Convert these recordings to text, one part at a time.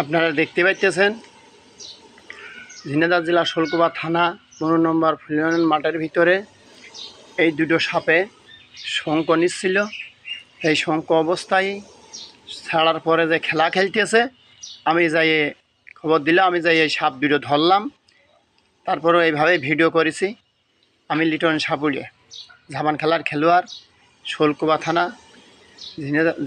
আপনারা দেখতে পাইতেছেন ঝিনাইদহ জেলা শোলকুপা থানা 15 নম্বর ফুলিয়ন মাঠের ভিতরে এই দুটো সাপে শঙ্খ নিচ্ছিল। এই শঙ্খ অবস্থায় ছাড়ার পরে যে খেলা খেলতেছে, আমি যাই খবর দিলাম, আমি যাই এই সাপ দুটো ধরলাম। তারপরে এইভাবে ভিডিও করেছি। আমি লিটন সাপুড়িয়া, ঝামান খেলার খেলোয়াড়, শোলকুপা থানা,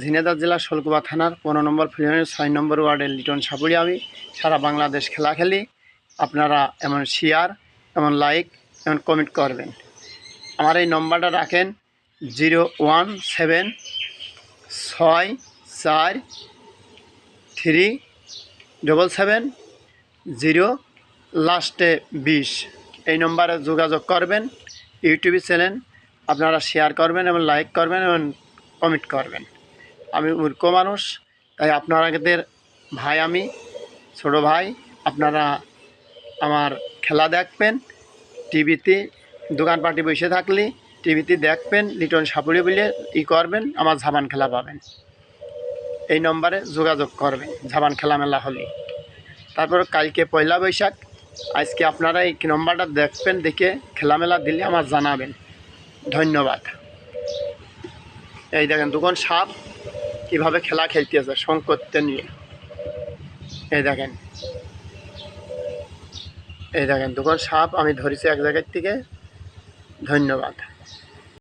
ঝিনাইদহ জেলার শোলকুপা থানার 15 নম্বর ফুলিয়নের 6 নম্বর ওয়ার্ডের লিটন সাপুড়িয়া। আমি সারা বাংলাদেশ খেলা খেলি। আপনারা এমন শেয়ার, এমন লাইক, এমন কমেন্ট করবেন। আমার এই নম্বরটা রাখেন 017643770 লাস্টে 20। এই নম্বরে যোগাযোগ করবেন। ইউটিউবে চ্যানেল আপনারা শেয়ার করবেন এবং লাইক করবেন এবং কমেন্ট করবেন। আমি মূর্খ মানুষ, তাই আপনাদের ভাই, আমি ছোটো ভাই। আপনারা আমার খেলা দেখবেন। টিভিতে দোকানপাটি বসে থাকলে টিভিতে দেখবেন, লিটন সাপুড়ি বলে করবেন, আমার ঝাবান খেলা পাবেন। এই নম্বরে যোগাযোগ করবেন ঝাবান খেলা মেলা হলে। তারপর কালকে পয়লা বৈশাখ, আজকে আপনারা এই নম্বরটা দেখবেন, দেখে খেলামেলা দিলে আমার জানাবেন। ধন্যবাদ। এই দেখেন দুখন সাপ কীভাবে খেলা খেলতেছে শঙ্করতে নিয়ে। এই দেখেন দুখন সাপ আমি ধরেছি এক জায়গার থেকে। ধন্যবাদ।